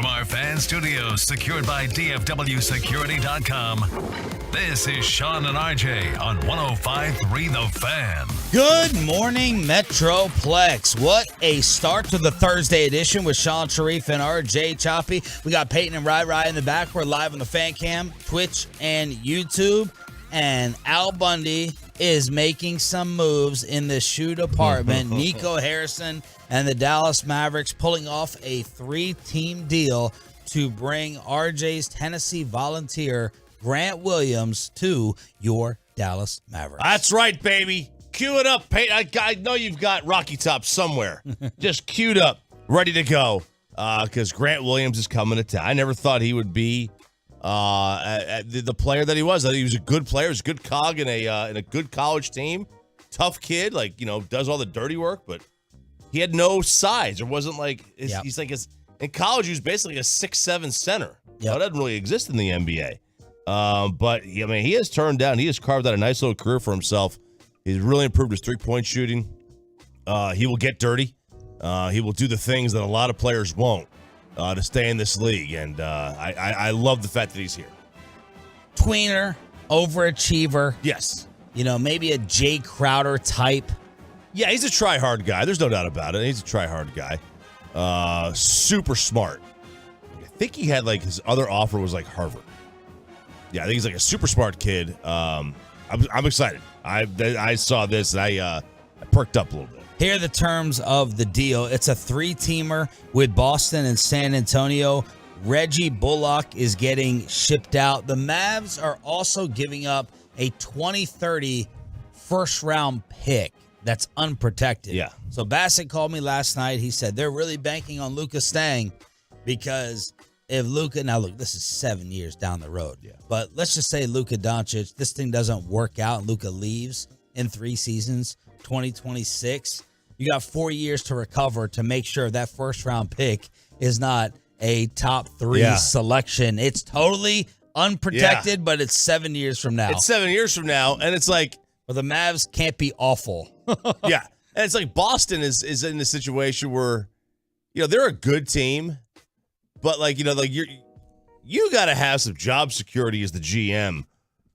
From our fan studios secured by DFWsecurity.com, this is Sean and RJ on 105.3 The Fan. Good morning, Metroplex. What a start to the Thursday edition with Sean Sharif and RJ Choppy. We got Peyton and Rai in the back. We're live on the Fan Cam, Twitch, and YouTube. And Al Bundy is making some moves in the shoe department. Nico Harrison and the Dallas Mavericks pulling off a 3-team deal to bring RJ's Tennessee Volunteer Grant Williams to your Dallas Mavericks. That's right, baby. Cue it up, Peyton. I know you've got Rocky Top somewhere. Just queued up, ready to go. Because Grant Williams is coming to town. I never thought he would be the player that he was. He was a good player. He was a good cog in a good college team. Tough kid, does all the dirty work, but he had no size. It wasn't like he's like in college. He was basically a 6'7" center. That doesn't really exist in the NBA. But he has turned down. He has carved out a nice little career for himself. He's really improved his 3-point shooting. He will get dirty. He will do the things that a lot of players won't to stay in this league. And I love the fact that he's here. Tweener, overachiever. Yes. Maybe a Jay Crowder type. Yeah, he's a try-hard guy. There's no doubt about it. He's a try-hard guy. Super smart. I think he had his other offer was Harvard. Yeah, I think he's a super smart kid. I'm excited. I saw this and I perked up a little bit. Here are the terms of the deal. It's a 3-teamer with Boston and San Antonio. Reggie Bullock is getting shipped out. The Mavs are also giving up a 2030 first-round pick that's unprotected. Yeah. So Bassett called me last night. He said they're really banking on Luka staying because if Luka, now look, this is 7 years down the road. Yeah. But let's just say Luka Doncic, this thing doesn't work out and Luka leaves in 3 seasons, 2026. You got 4 years to recover to make sure that first-round pick is not a top 3 selection. It's totally unprotected, but it's 7 years from now. It's 7 years from now, and it's well, the Mavs can't be awful. Yeah, and it's Boston is in a situation where, they're a good team, but you got to have some job security as the GM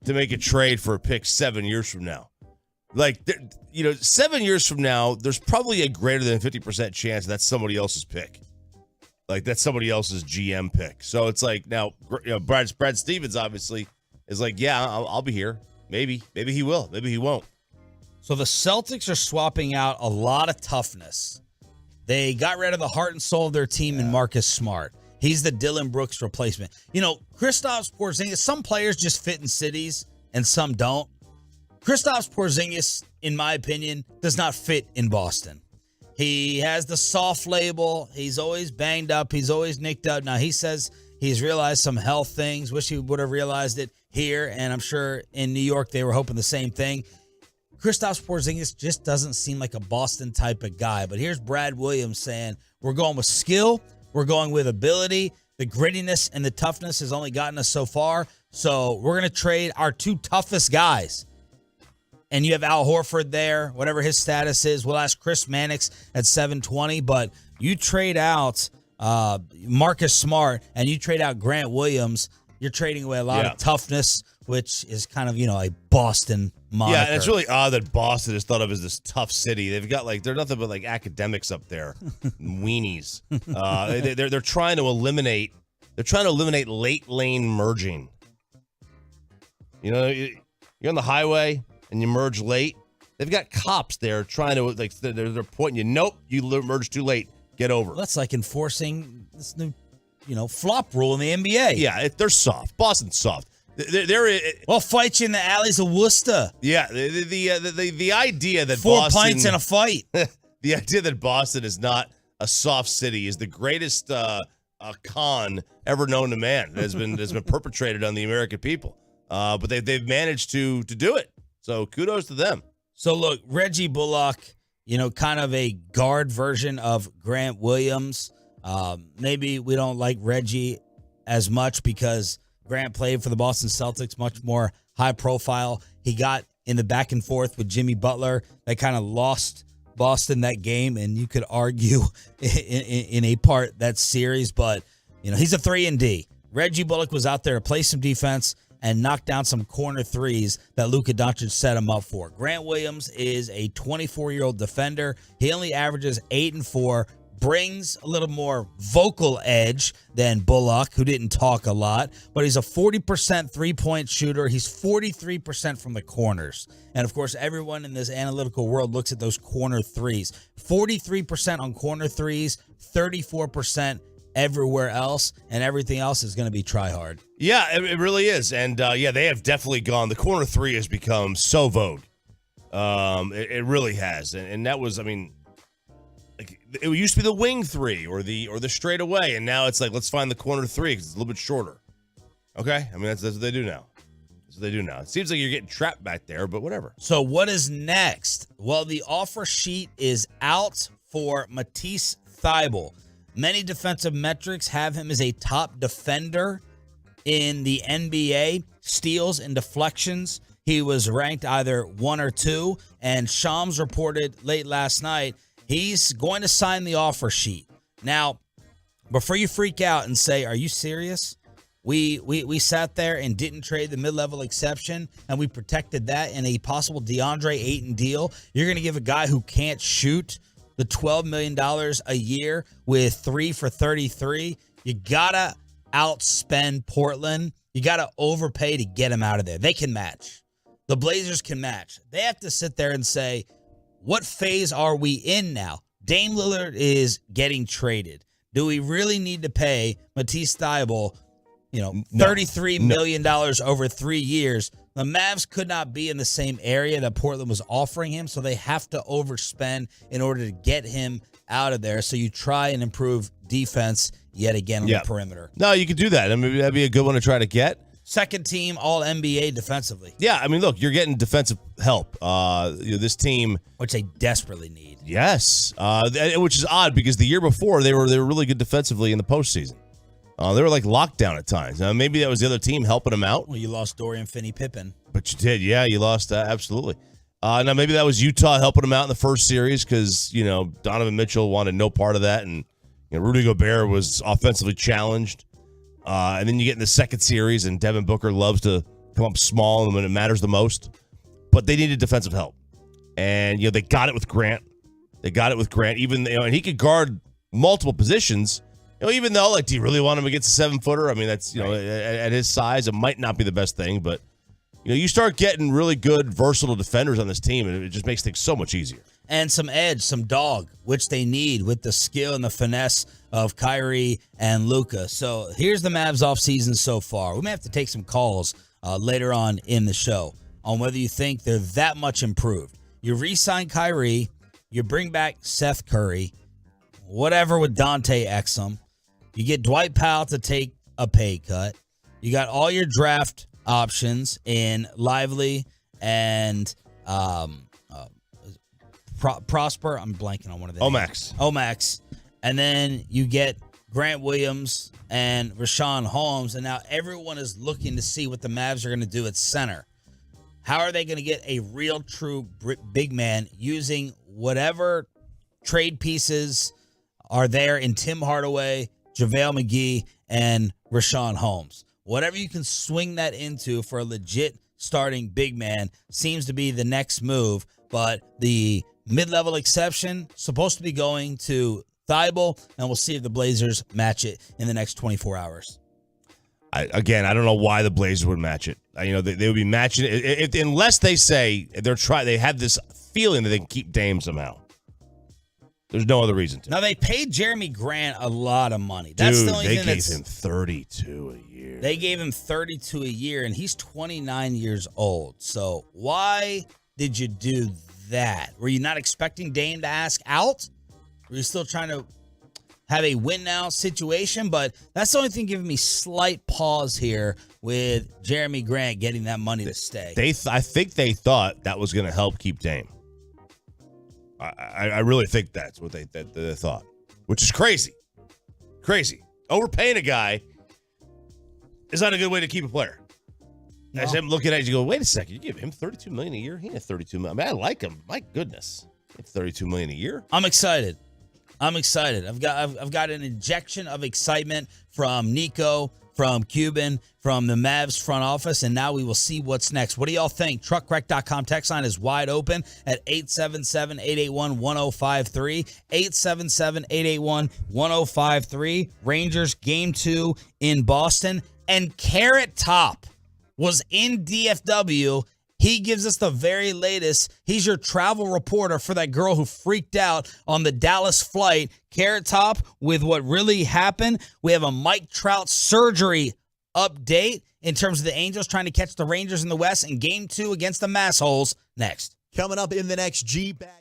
to make a trade for a pick 7 years from now. 7 years from now, there's probably a greater than 50% chance that's somebody else's pick. That's somebody else's GM pick. So it's now, Brad Stevens obviously is I'll be here. Maybe he will. Maybe he won't. So the Celtics are swapping out a lot of toughness. They got rid of the heart and soul of their team in Marcus Smart. He's the Dylan Brooks replacement. Kristaps Porzingis, some players just fit in cities and some don't. Kristaps Porzingis, in my opinion, does not fit in Boston. He has the soft label. He's always banged up. He's always nicked up. Now, he says he's realized some health things. Wish he would have realized it here, and I'm sure in New York they were hoping the same thing. Kristaps Porzingis just doesn't seem like a Boston type of guy. But here's Brad Williams saying, we're going with skill. We're going with ability. The grittiness and the toughness has only gotten us so far. So we're going to trade our 2 toughest guys. And you have Al Horford there, whatever his status is. We'll ask Chris Mannix at 720. But you trade out Marcus Smart and you trade out Grant Williams. You're trading away a lot of toughness, which is kind of, a Boston moniker. Yeah, and it's really odd that Boston is thought of as this tough city. They've got they're nothing but academics up there, weenies. They're trying to eliminate. They're trying to eliminate late lane merging. You're on the highway and you merge late. They've got cops there trying to they're pointing you. Nope, you merged too late. Get over. Well, that's like enforcing this new, flop rule in the NBA. Yeah, they're soft. Boston's soft. We'll fight you in the alleys of Worcester. Yeah, the idea that 4 Boston, pints in a fight. The idea that Boston is not a soft city is the greatest con ever known to man that has been perpetrated on the American people. But they've managed to do it. So kudos to them. So look, Reggie Bullock, kind of a guard version of Grant Williams. Maybe we don't like Reggie as much because Grant played for the Boston Celtics, much more high profile. He got in the back and forth with Jimmy Butler. They kind of lost Boston that game, and you could argue in a part that series, but He's a 3-and-D. Reggie Bullock was out there to play some defense and knock down some corner threes that Luka Doncic set him up for. Grant Williams is a 24-year-old defender. He only averages 8 and 4, brings a little more vocal edge than Bullock, who didn't talk a lot, but he's a 40% three-point shooter. He's 43% from the corners. And, of course, everyone in this analytical world looks at those corner threes. 43% on corner threes, 34% everywhere else, and everything else is going to be try hard. Yeah, it really is. And, they have definitely gone. The corner three has become so vogue. It really has. And that was, like it used to be the wing three or the straightaway, and now it's like, let's find the corner three because it's a little bit shorter. Okay? that's what they do now. That's what they do now. It seems like you're getting trapped back there, but whatever. So what is next? Well, the offer sheet is out for Matisse Thybulle. Many defensive metrics have him as a top defender in the NBA. Steals and deflections, he was ranked either 1 or 2. And Shams reported late last night he's going to sign the offer sheet. Now, before you freak out and say, are you serious? We sat there and didn't trade the mid-level exception, and we protected that in a possible DeAndre Ayton deal. You're going to give a guy who can't shoot the $12 million a year with 3 for 33. You got to outspend Portland. You got to overpay to get him out of there. They can match. The Blazers can match. They have to sit there and say, what phase are we in now? Dame Lillard is getting traded. Do we really need to pay Matisse Thybulle, $33 million over 3 years? The Mavs could not be in the same area that Portland was offering him, so they have to overspend in order to get him out of there. So you try and improve defense yet again on the perimeter. No, you could do that. That'd be a good one to try to get. Second team All-NBA defensively. Yeah, look, you're getting defensive help. This team, which they desperately need. Yes, which is odd because the year before they were really good defensively in the postseason. They were like lockdown at times. Maybe that was the other team helping them out. Well, you lost Dorian Finney-Pippen. But you did, yeah. You lost, absolutely. Now, maybe that was Utah helping them out in the first series because, Donovan Mitchell wanted no part of that, and Rudy Gobert was offensively challenged. And then you get in the second series, and Devin Booker loves to come up small when it matters the most. But they needed defensive help. And, they got it with Grant. Even, and he could guard multiple positions. Even though, do you really want him against a 7-footer? That's, at his size, it might not be the best thing. But, you start getting really good, versatile defenders on this team, and it just makes things so much easier. And some edge, some dog, which they need with the skill and the finesse of Kyrie and Luka. So here's the Mavs offseason so far. We may have to take some calls later on in the show on whether you think they're that much improved. You re-sign Kyrie, you bring back Seth Curry, whatever with Dante Exum. You get Dwight Powell to take a pay cut. You got all your draft options in Lively and Prosper. I'm blanking on one of them. Omax. And then you get Grant Williams and Rashawn Holmes. And now everyone is looking to see what the Mavs are going to do at center. How are they going to get a real, true big man using whatever trade pieces are there in Tim Hardaway, JaVale McGee, and Rashawn Holmes? Whatever you can swing that into for a legit starting big man seems to be the next move. But the mid-level exception supposed to be going to Thybulle, and we'll see if the Blazers match it in the next 24 hours. I don't know why the Blazers would match it. They would be matching it unless they say they have this feeling that they can keep Dame somehow. There's no other reason to. Now, they paid Jeremy Grant a lot of money. That's the only thing they gave him $32 a year. They gave him $32 a year, and he's 29 years old. So why did you do that? Were you not expecting Dame to ask out? Were you still trying to have a win-now situation? But that's the only thing giving me slight pause here with Jeremy Grant getting that money to stay. I think they thought that was going to help keep Dame. I really think that's what they thought, which is crazy. Crazy. Overpaying a guy is not a good way to keep a player. No. As I'm looking at it, you go, wait a second, you give him $32 million a year? He had $32 million. I like him. My goodness. $32 million a year. I'm excited. I'm excited. I've got an injection of excitement from Nico, from Cuban, from the Mavs front office, and now we will see what's next. What do y'all think? Truckwreck.com text line is wide open at 877-881-1053. 877-881-1053. Rangers game 2 in Boston. And Carrot Top was in DFW. He gives us the very latest. He's your travel reporter for that girl who freaked out on the Dallas flight. Carrot Top with what really happened. We have a Mike Trout surgery update in terms of the Angels trying to catch the Rangers in the West in game 2 against the Massholes next. Coming up in the next G-Bag.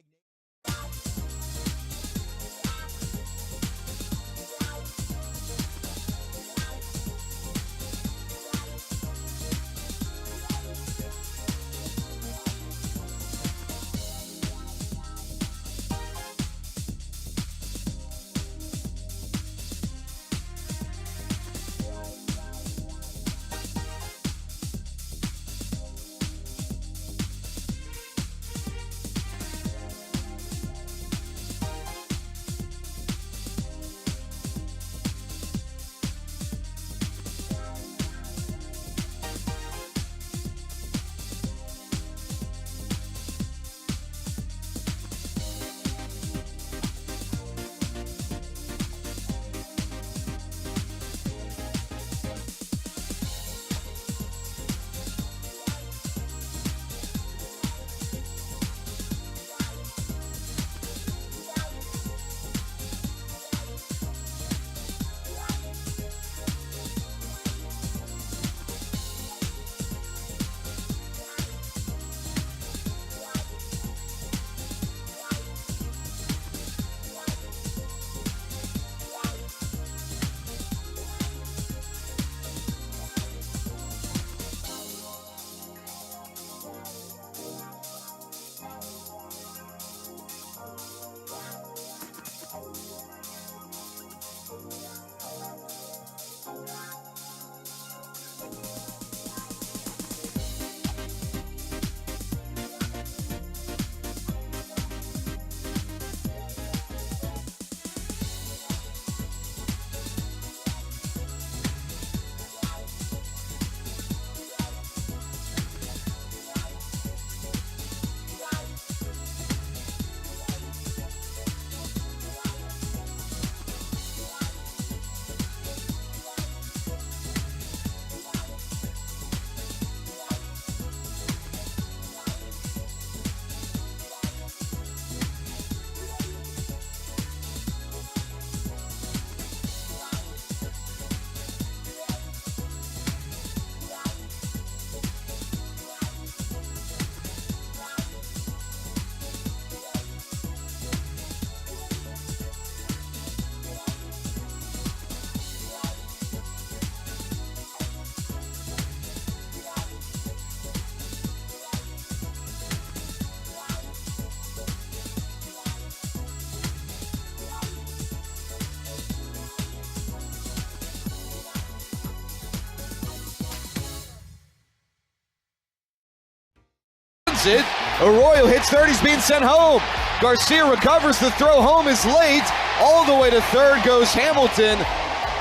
It. Arroyo hits third. He's being sent home. Garcia recovers. The throw home is late. All the way to third goes Hamilton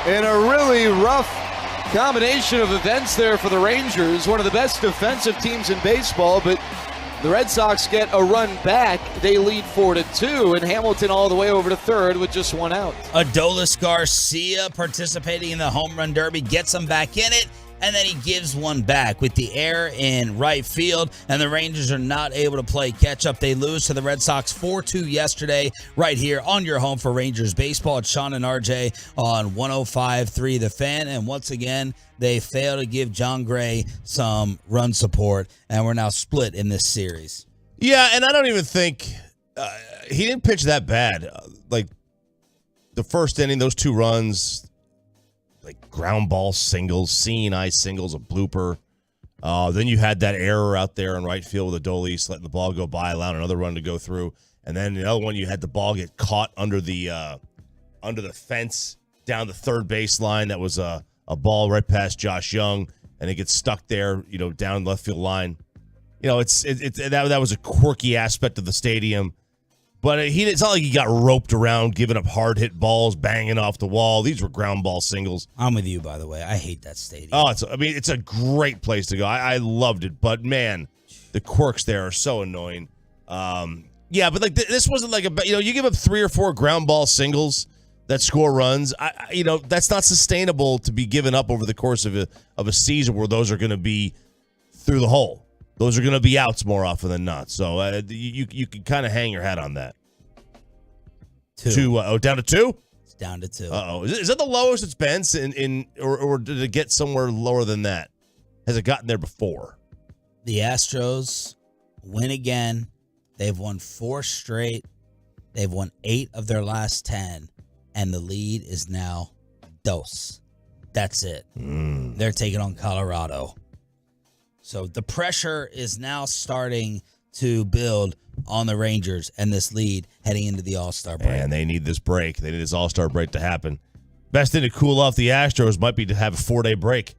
in a really rough combination of events there for the Rangers. One of the best defensive teams in baseball, but the Red Sox get a run back. They lead 4-2, and Hamilton all the way over to third with just one out. Adolis Garcia participating in the home run derby gets him back in it. And then he gives one back with the error in right field, and the Rangers are not able to play catch-up. They lose to the Red Sox 4-2 yesterday right here on your home for Rangers baseball. It's Sean and RJ on 105.3 The Fan, and once again, they fail to give John Gray some run support, and we're now split in this series. Yeah, and I don't even think he didn't pitch that bad. Like, the first inning, those 2 runs, like ground ball singles, seeing eye singles, a blooper. Then you had that error out there in right field with Adolis letting the ball go by, allowing another run to go through. And then the other one, you had the ball get caught under the fence down the third baseline. That was a ball right past Josh Young, and it gets stuck there, down left field line. That was a quirky aspect of the stadium. But it's not like he got roped around, giving up hard hit balls, banging off the wall. These were ground ball singles. I'm with you, by the way. I hate that stadium. Oh, it's a great place to go. I loved it. But, man, the quirks there are so annoying. Yeah, but like this wasn't like you give up 3 or 4 ground ball singles that score runs. That's not sustainable to be given up over the course of a season where those are going to be through the hole. Those are going to be outs more often than not. So you can kind of hang your hat on that. 2. Down to 2? It's down to 2. Uh-oh. Is that the lowest it's been or did it get somewhere lower than that? Has it gotten there before? The Astros win again. They've won 4 straight. They've won 8 of their last 10. And the lead is now dos. That's it. They're taking on Colorado. So the pressure is now starting to build on the Rangers and this lead heading into the All-Star break. And they need this break. They need this All-Star break to happen. Best thing to cool off the Astros might be to have a 4-day break.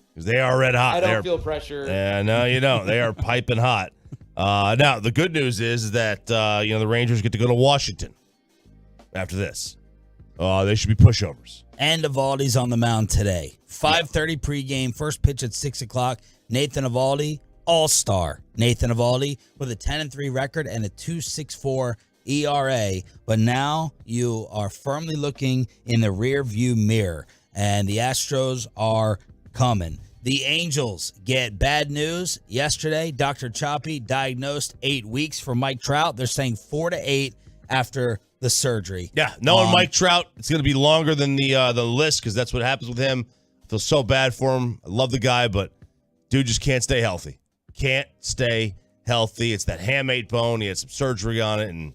Because they are red hot. I don't feel pressure. Yeah, no, you don't. They are piping hot. Now, the good news is that the Rangers get to go to Washington after this. They should be pushovers. And Eovaldi's on the mound today. 5:30 pregame, first pitch at 6 o'clock. Nathan Eovaldi, all-star. Nathan Eovaldi with a 10-3 record and a 2.64 ERA. But now you are firmly looking in the rear-view mirror, and the Astros are coming. The Angels get bad news. Yesterday, Dr. Choppy diagnosed 8 weeks for Mike Trout. They're saying 4 to 8 after the surgery. Yeah, knowing Mike Trout, it's going to be longer than the list because that's what happens with him. I feel so bad for him. I love the guy, but dude just can't stay healthy. Can't stay healthy. It's that hamate bone. He had some surgery on it, and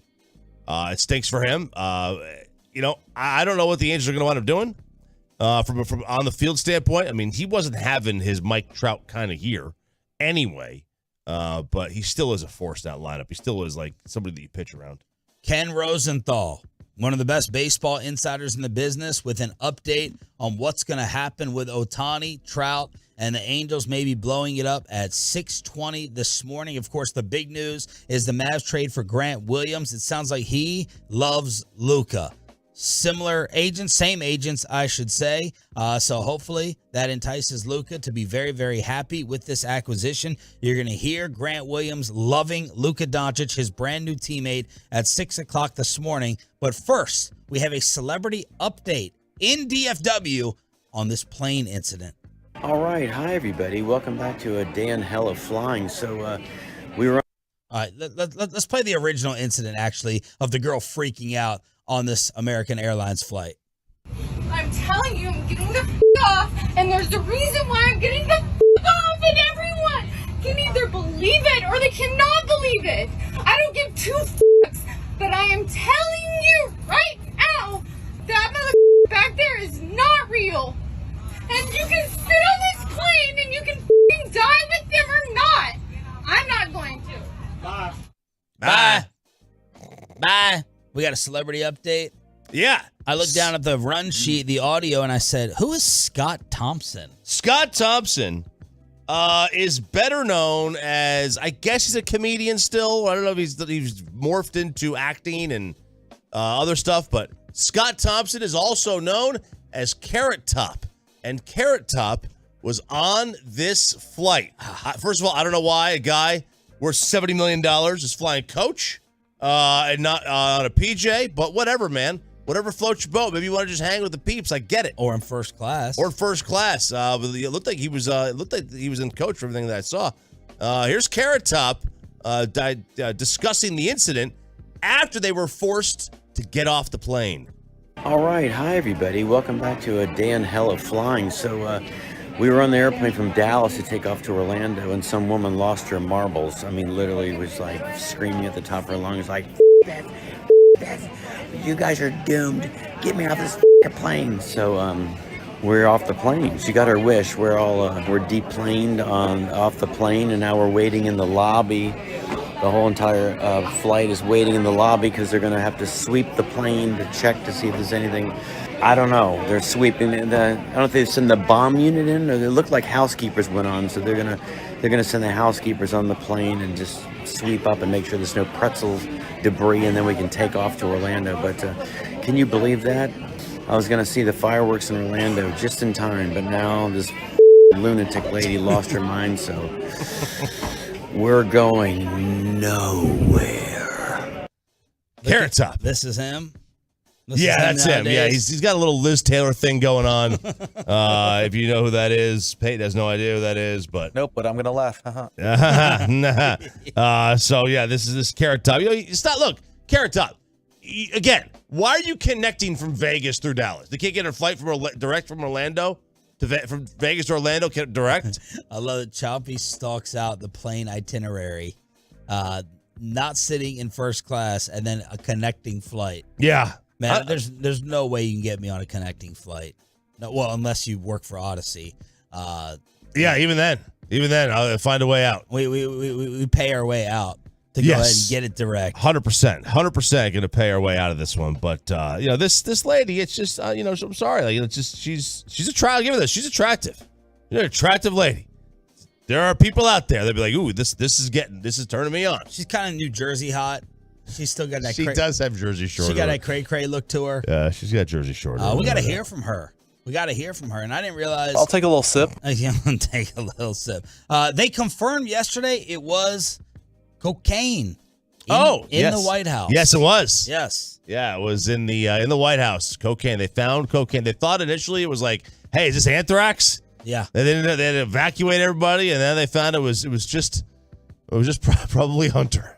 it stinks for him. I don't know what the Angels are going to wind up doing from on the field standpoint. I mean, he wasn't having his Mike Trout kind of year anyway, but he still is a force in that lineup. He still is like somebody that you pitch around. Ken Rosenthal, one of the best baseball insiders in the business, with an update on what's going to happen with Ohtani, Trout, and the Angels maybe blowing it up at 6:20 this morning. Of course, the big news is the Mavs trade for Grant Williams. It sounds like he loves Luka. Similar agents, same agents, I should say. So hopefully that entices Luka to be very, very happy with this acquisition. You're going to hear Grant Williams loving Luka Doncic, his brand new teammate, at 6 o'clock this morning. But first, we have a celebrity update in DFW on this plane incident. All right. Hi, everybody. Welcome back to a day in hell of flying. So we were... All right, let's play the original incident, actually, of the girl freaking out on this American Airlines flight. I'm telling you, I'm getting the off, and there's the reason why I'm getting the off, and everyone can either believe it or they cannot believe it. I don't give 2 but I am telling you right now, that mother back there is not real. And you can sit on this plane and you can die with them or not. I'm not going to. Bye. Bye. Bye. We got a celebrity update. Yeah. I looked down at the run sheet, the audio, and I said, who is Scott Thompson? Scott Thompson is better known as, I guess he's a comedian still. I don't know if he's morphed into acting and other stuff, but Scott Thompson is also known as Carrot Top. And Carrot Top was on this flight. First of all, I don't know why a guy worth $70 million is flying coach. And not on a PJ, but whatever, man. Whatever floats your boat. Maybe you want to just hang with the peeps. I get it. Or in first class. But it looked like he was in coach for everything that I saw. Here's Carrot Top discussing the incident after they were forced to get off the plane. All right. Hi, everybody. Welcome back to a day in hell of flying. So we were on the airplane from Dallas to take off to Orlando, and some woman lost her marbles. I mean, literally was like screaming at the top of her lungs, like, "F*** you guys are doomed. Get me off this plane." So we're off the plane. She got her wish. We're deplaned off the plane, and now we're waiting in the lobby. The whole entire flight is waiting in the lobby because they're going to have to sweep the plane to check to see if there's anything. I don't know. They're sweeping I don't know if they've sent the bomb unit in, or they look like housekeepers went on, so they're going to they're going to send the housekeepers on the plane and just sweep up and make sure there's no pretzel debris, and then we can take off to Orlando. But can you believe that? I was going to see the fireworks in Orlando just in time, but now this lunatic lady lost her mind, so we're going nowhere. Carrot Top. This is him? That's him. Yeah, he's got a little Liz Taylor thing going on. If you know who that is, Peyton has no idea who that is, but Nope, but I'm going to laugh. So yeah, this is Carrot Top. Look, Carrot Top. Again, why are you connecting from Vegas through Dallas? They can't get a flight direct from Orlando from Vegas to Orlando direct. I love that Choppy stalks out the plane itinerary, not sitting in first class, and then a connecting flight. Yeah. Man, there's no way you can get me on a connecting flight. No, well, unless you work for Odyssey. Yeah, even then, I'll find a way out. We pay our way out to go ahead and get it direct. 100% going to pay our way out of this one. But this lady, it's just I'm sorry, like it's just she's attractive. Give her this, she's attractive. You're an attractive lady. There are people out there that be like, ooh, this is turning me on. She's kind of New Jersey hot. She's still got that. She does have Jersey Shore. She got that cray look to her. Yeah, she's got Jersey Shore. We got to hear from her. And I didn't realize. I'll take a little sip. Yeah, take a little sip. They confirmed yesterday it was cocaine. In the White House. Yes, it was. Yes. Yeah, it was in the White House. Cocaine. They found cocaine. They thought initially it was like, hey, is this anthrax? Yeah. They had to evacuate everybody, and then they found it was just probably Hunter.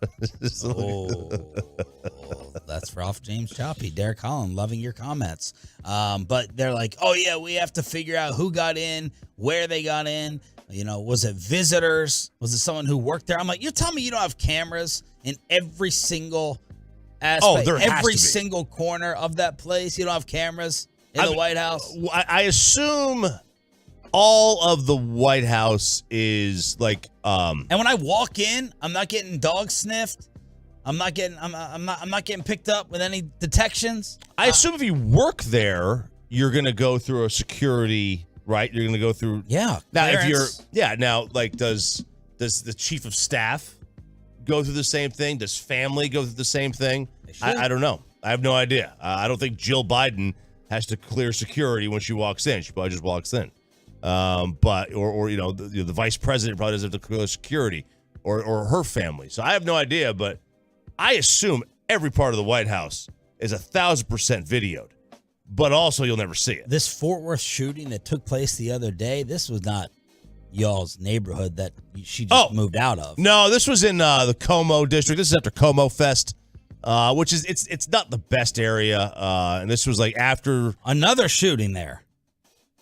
That's rough, James Choppy. Derek Holland, loving your comments. But they're like, oh, yeah, we have to figure out who got in, where they got in. Was it visitors? Was it someone who worked there? I'm like, you're telling me you don't have cameras in every single aspect, every single corner of that place? You don't have cameras in the White House? I assume all of the White House is like and when I walk in, I'm not getting dog sniffed. I'm not getting picked up with any detections. I assume if you work there, you're going to go through a security, right? You're going to go through now clearance. Does the chief of staff go through the same thing? Does family go through the same thing? I don't know. I have no idea. I don't think Jill Biden has to clear security when she walks in. She probably just walks in. The vice president probably doesn't have to clear security or her family. So I have no idea, but I assume every part of the White House is 1,000% videoed, but also you'll never see it. This Fort Worth shooting that took place the other day, this was not y'all's neighborhood that she just moved out of. No, this was in the Como district. This is after Como Fest, which is it's not the best area. And this was like after another shooting there.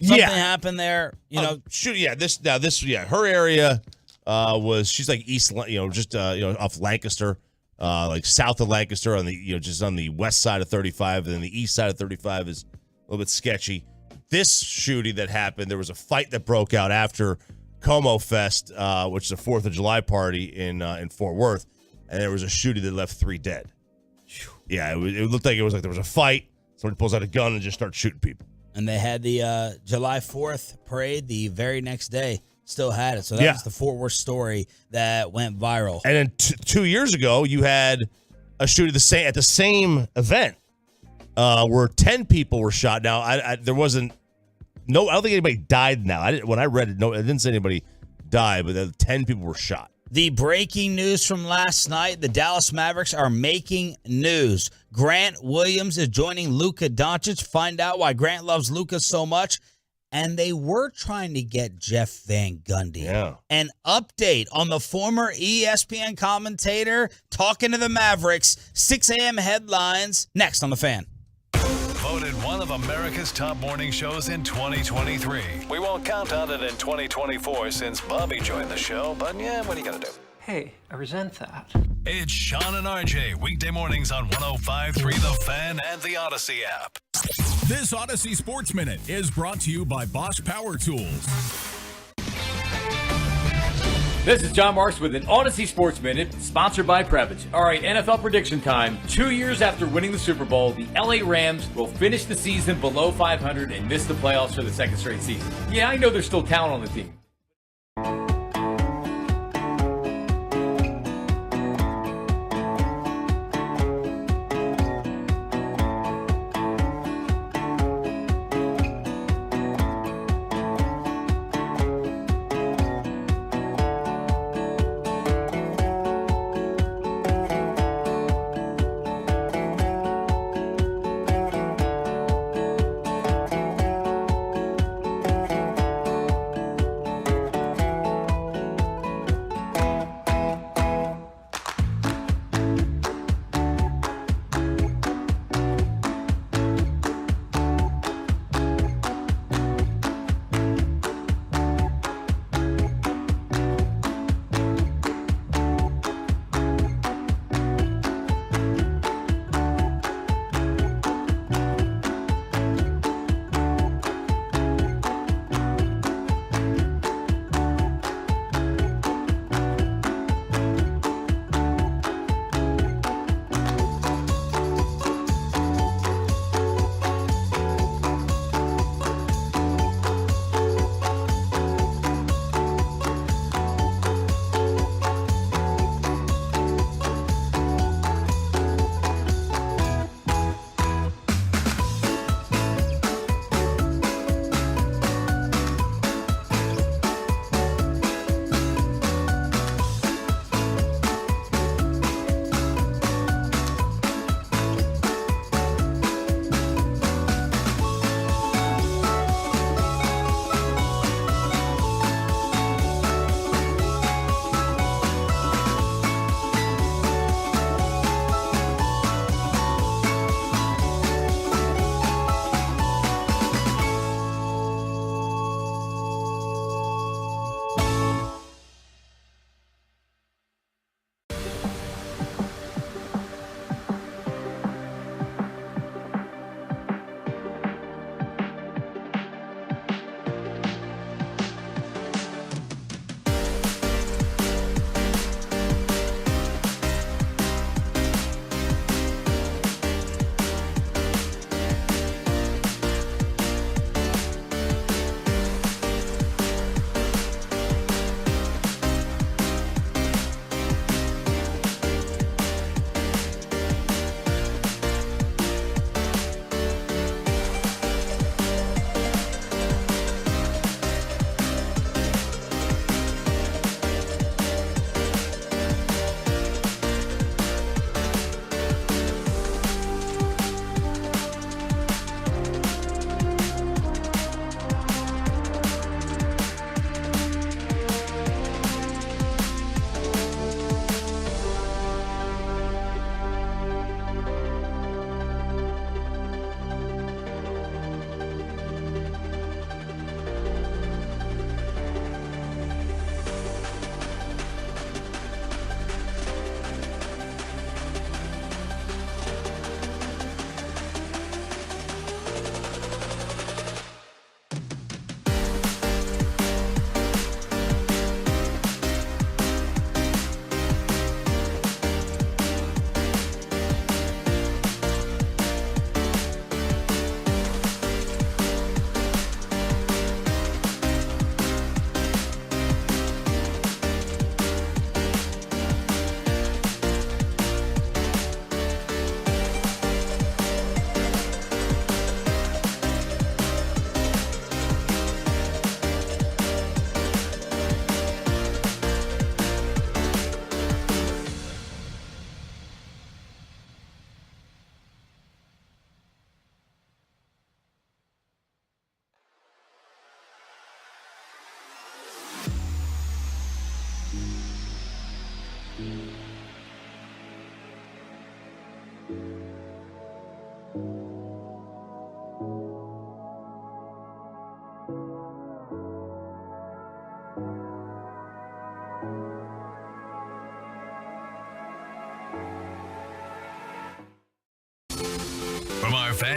Something happened there, her area she's like east, off Lancaster, like south of Lancaster on the, just on the west side of 35, and then the east side of 35 is a little bit sketchy. This shooting that happened, there was a fight that broke out after Como Fest, which is a 4th of July party in Fort Worth, and there was a shooting that left 3 dead. Yeah, it looked like there was a fight. Somebody pulls out a gun and just starts shooting people. And they had the July 4th parade the very next day. Still had it. So that was the Fort Worth story that went viral. And then 2 years ago, you had a shooting at the same event where 10 people were shot. Now, I don't think anybody died now. When I read it, I didn't say anybody died, but 10 people were shot. The breaking news from last night, the Dallas Mavericks are making news. Grant Williams is joining Luka Doncic. Find out why Grant loves Luka so much. And they were trying to get Jeff Van Gundy. Yeah. An update on the former ESPN commentator talking to the Mavericks. 6 a.m. headlines next on The Fan. Voted one of America's top morning shows in 2023. We won't count on it in 2024 since Bobby joined the show, but yeah, what are you going to do? Hey, I resent that. It's Sean and RJ, weekday mornings on 105.3 The Fan and the Odyssey app. This Odyssey Sports Minute is brought to you by Bosch Power Tools. This is John Marks with an Odyssey Sports Minute, sponsored by Previdge. All right, NFL prediction time. 2 years after winning the Super Bowl, the LA Rams will finish the season below 500 and miss the playoffs for the second straight season. Yeah, I know there's still talent on the team.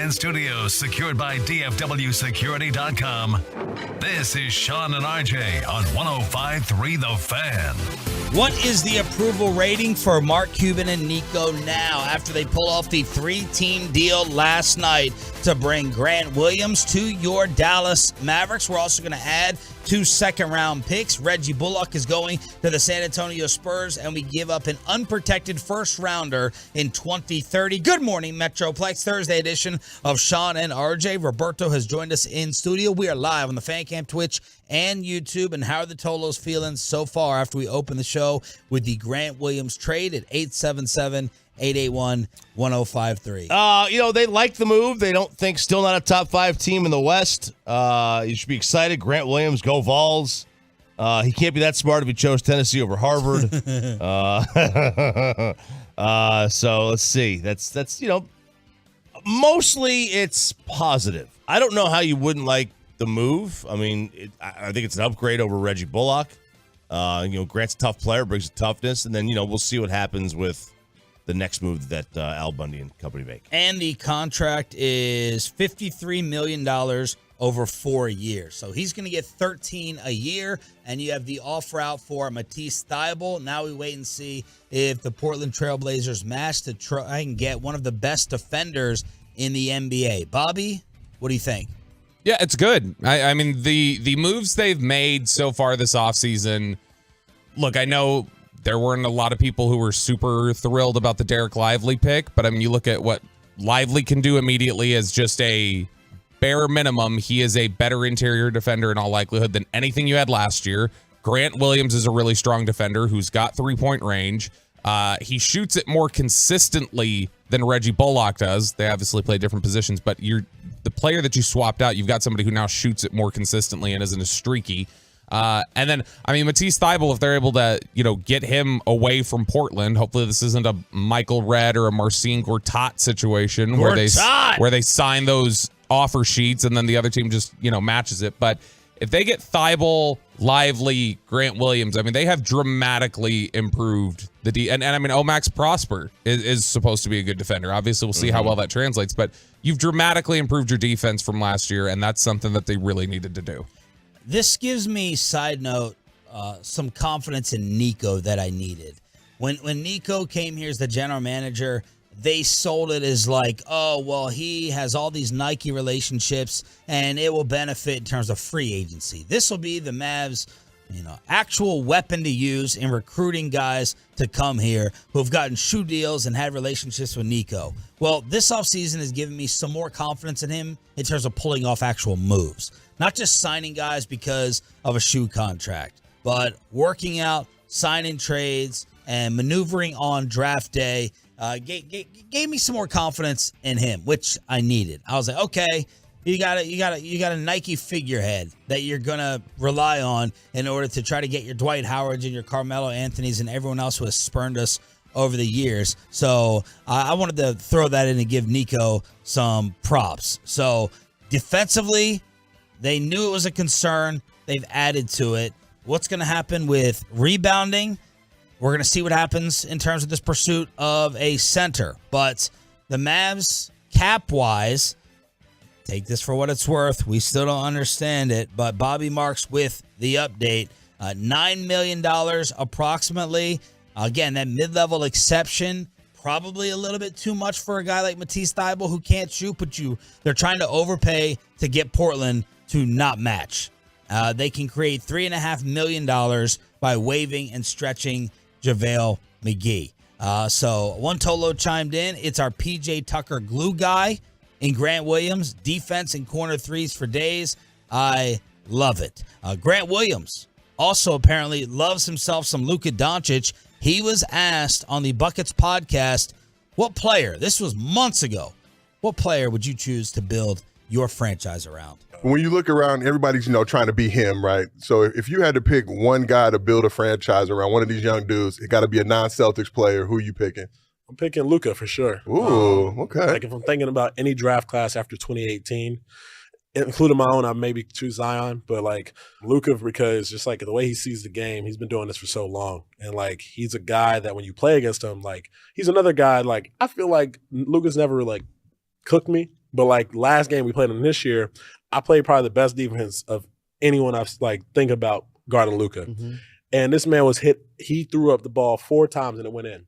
Fan Studios, secured by DFWSecurity.com. This is Sean and RJ on 105.3 The Fan. What is the approval rating for Mark Cuban and Nico now after they pull off the 3-team deal last night to bring Grant Williams to your Dallas Mavericks? We're also going to add 2 second-round picks. Reggie Bullock is going to the San Antonio Spurs, and we give up an unprotected first-rounder in 2030. Good morning, Metroplex. Thursday edition of Sean and RJ. Roberto has joined us in studio. We are live on the Fan Camp, Twitch, and YouTube. And how are the Tolos feeling so far after we open the show with the Grant Williams trade at 877-881-1053? They like the move. They don't think still not a top 5 team in the West. You should be excited. Grant Williams, go Vols. He can't be that smart if he chose Tennessee over Harvard. So let's see. That's mostly it's positive. I don't know how you wouldn't like the move. I mean, I think it's an upgrade over Reggie Bullock. Grant's a tough player, brings a toughness, and then we'll see what happens with the next move that Al Bundy and company make. And the contract is $53 million over 4 years. So he's going to get $13 a year, and you have the offer out for Matisse Thybulle. Now we wait and see if the Portland Trailblazers match to try and get one of the best defenders in the NBA. Bobby, what do you think? Yeah, it's good. I mean, the moves they've made so far this offseason, look, I know there weren't a lot of people who were super thrilled about the Derek Lively pick, but I mean, you look at what Lively can do immediately as just a bare minimum. He is a better interior defender in all likelihood than anything you had last year. Grant Williams is a really strong defender who's got 3-point range. He shoots it more consistently than Reggie Bullock does. They obviously play different positions, but the player that you swapped out, you've got somebody who now shoots it more consistently and isn't as streaky. And then, I mean, Matisse Thybulle, if they're able to, get him away from Portland, hopefully this isn't a Michael Redd or a Marcin Gortat situation where they sign those offer sheets and then the other team just, matches it. But if they get Thybulle, Lively, Grant Williams, I mean, they have dramatically improved the and I mean, Omax Prosper is supposed to be a good defender. Obviously, we'll see how well that translates, but you've dramatically improved your defense from last year, and that's something that they really needed to do. This gives me, side note, some confidence in Nico that I needed. When Nico came here as the general manager, they sold it as like, oh, well, he has all these Nike relationships and it will benefit in terms of free agency. This will be the Mavs, actual weapon to use in recruiting guys to come here who have gotten shoe deals and had relationships with Nico. Well, this offseason has given me some more confidence in him in terms of pulling off actual moves. Not just signing guys because of a shoe contract, but working out, signing trades, and maneuvering on draft day gave me some more confidence in him, which I needed. I was like, okay, you got a Nike figurehead that you're gonna rely on in order to try to get your Dwight Howards and your Carmelo Anthonys and everyone else who has spurned us over the years. So I wanted to throw that in and give Nico some props. So defensively, they knew it was a concern. They've added to it. What's going to happen with rebounding? We're going to see what happens in terms of this pursuit of a center. But the Mavs, cap-wise, take this for what it's worth. We still don't understand it. But Bobby Marks with the update. $9 million approximately. Again, that mid-level exception, probably a little bit too much for a guy like Matisse Thybulle who can't shoot, but they're trying to overpay to get Portland to not match. They can create $3.5 million by waiving and stretching JaVale McGee. So one Tolo chimed in. It's our PJ Tucker glue guy in Grant Williams. Defense and corner threes for days. I love it. Grant Williams also apparently loves himself some Luka Doncic. He was asked on the Buckets podcast, what player, this was months ago, what player would you choose to build your franchise around? When you look around, everybody's, trying to be him, right? So if you had to pick one guy to build a franchise around, one of these young dudes, it got to be a non-Celtics player. Who are you picking? I'm picking Luka for sure. Ooh, okay. Like if I'm thinking about any draft class after 2018, including my own, I maybe choose Zion, but like Luka, because just like the way he sees the game, he's been doing this for so long. And like, he's a guy that when you play against him, like he's another guy, like I feel like Luka's never like cooked me, But like last game we played him this year, I played probably the best defense of anyone I've think about guarding Luka. Mm-hmm. And this man was hit. He threw up the ball 4 times and it went in.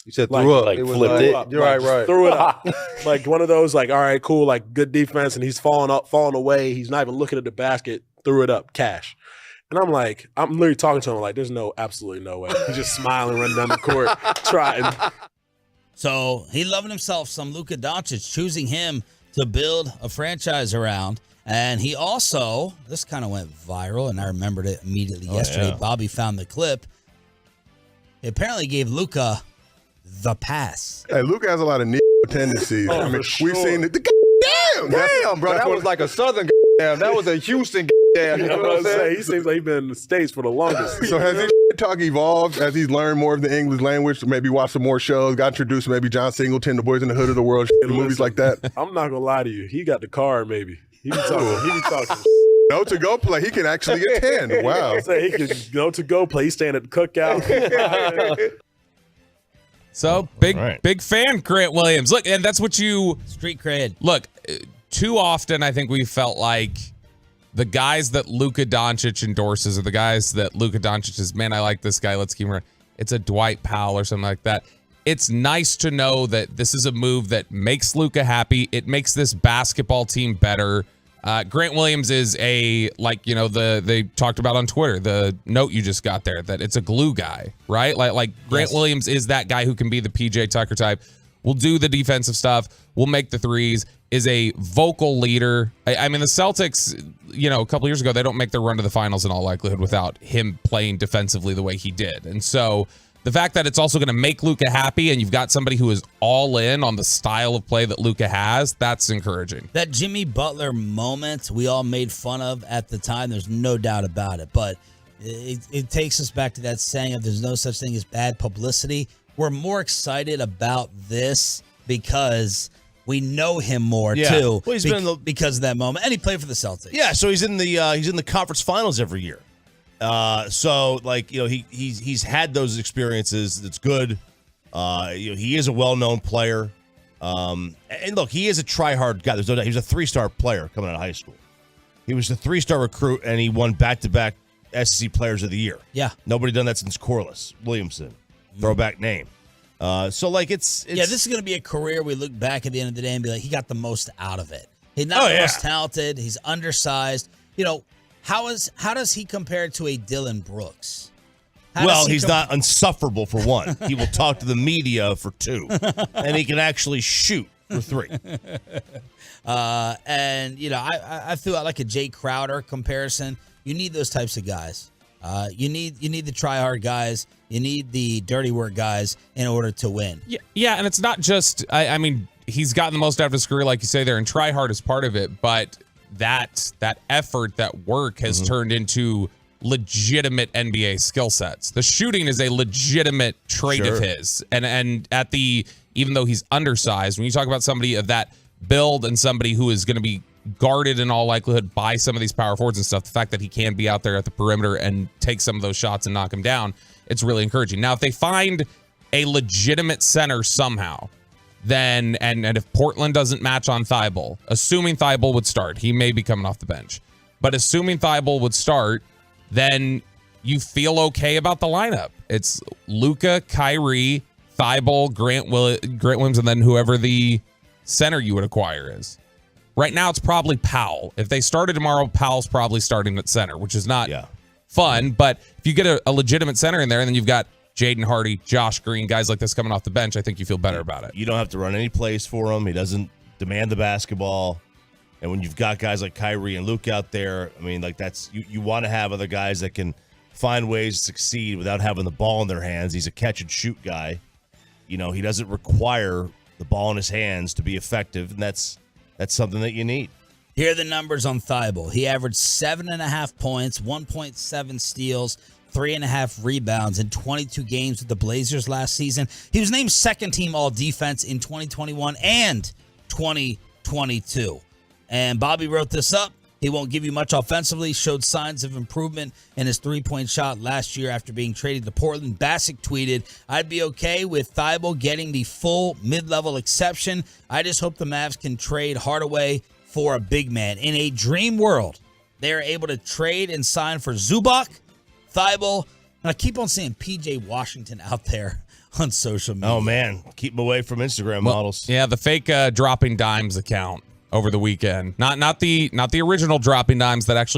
You said threw up. Like It was flipped it. You're right. Threw it up. Like one of those, like, all right, cool, like good defense, and he's falling away. He's not even looking at the basket. Threw it up, cash. And I'm literally talking to him like, there's absolutely no way. He's just smiling, running down the court, trying. So he loving himself some Luka Doncic, choosing him to build a franchise around. And he also, this kind of went viral, and I remembered it immediately yesterday. Yeah. Bobby found the clip. He apparently gave Luka the pass. Hey, Luka has a lot of tendencies. Oh, I mean, for we've sure. seen it. Damn, bro. That was like a Southern damn. That was a Houston damn. You know what I'm saying? He seems like he's been in the States for the longest. So has his talk evolved as he's learned more of the English language? Maybe watch some more shows, got introduced to maybe John Singleton, The Boys in the Hood of the World, movies like that? I'm not going to lie to you. He got the card, maybe. He be talking. No to go play. He can actually attend. Wow. Say he can go to go play. He's staying at the cookout. So big fan, Grant Williams. Look, and that's what street cred. Look, too often I think we felt like the guys that Luka Doncic endorses are the guys that Luka Doncic is, man, I like this guy. Let's keep him around. It's a Dwight Powell or something like that. It's nice to know that this is a move that makes Luka happy. It makes this basketball team better. Grant Williams is they talked about on Twitter, the note you just got there, that it's a glue guy, right? Like Grant Williams is that guy who can be the PJ Tucker type. Will do the defensive stuff. Will make the threes. Is a vocal leader. I mean, the Celtics, a couple years ago, they don't make their run to the finals in all likelihood without him playing defensively the way he did. And so the fact that it's also going to make Luka happy and you've got somebody who is all in on the style of play that Luka has, that's encouraging. That Jimmy Butler moment we all made fun of at the time, there's no doubt about it. But it takes us back to that saying of there's no such thing as bad publicity. We're more excited about this because we know him more too. Well, he's been because of that moment, and he played for the Celtics. Yeah, so he's in the conference finals every year. He's had those experiences. It's good. He is a well-known player. And look, he is a try-hard guy. There's no doubt. He was a 3-star player coming out of high school. He was a 3-star recruit, and he won back-to-back SEC Players of the Year. Yeah. Nobody done that since Corliss Williamson. Throwback name. It's this is going to be a career we look back at the end of the day and be like, he got the most out of it. He's not the most talented. He's undersized. How does he compare to a Dylan Brooks? He's not insufferable for one. He will talk to the media for 2, and he can actually shoot for 3. I threw out like a Jay Crowder comparison. You need those types of guys. You need the try-hard guys. You need the dirty work guys in order to win. Yeah, and it's not just, I mean, he's gotten the most out of his career, like you say there, and try-hard is part of it, but that effort, that work has turned into legitimate NBA skill sets. The shooting is a legitimate trait of his. And even though he's undersized, when you talk about somebody of that build and somebody who is going to be guarded in all likelihood by some of these power forwards and stuff, the fact that he can be out there at the perimeter and take some of those shots and knock him down, it's really encouraging. Now, if they find a legitimate center somehow, then and if Portland doesn't match on Thybulle, assuming Thybulle would start, he may be coming off the bench, but assuming Thybulle would start, then you feel okay about the lineup. It's Luka, Kyrie, Thybulle, Grant Williams, and then whoever the center you would acquire is. Right now, it's probably Powell. If they started tomorrow, Powell's probably starting at center, which is not fun. But if you get a legitimate center in there, and then you've got Jaden Hardy, Josh Green, guys like this coming off the bench, I think you feel better about it. You don't have to run any plays for him. He doesn't demand the basketball. And when you've got guys like Kyrie and Luke out there, I mean, like that's you want to have other guys that can find ways to succeed without having the ball in their hands. He's a catch and shoot guy. He doesn't require the ball in his hands to be effective, and that's something that you need. Here are the numbers on Thybulle. He averaged 7.5 points, 1.7 steals, 3.5 rebounds in 22 games with the Blazers last season. He was named second team all defense in 2021 and 2022. And Bobby wrote this up. He won't give you much offensively. Showed signs of improvement in his three-point shot last year after being traded to Portland. Bassick tweeted, "I'd be okay with Thybulle getting the full mid-level exception. I just hope the Mavs can trade Hardaway for a big man. In a dream world, they are able to trade and sign for Zubac, Thybulle." And I keep on seeing PJ Washington out there on social media. Oh, man. Keep him away from Instagram models. Yeah, the fake dropping dimes account over the weekend. Not the original dropping dimes that actually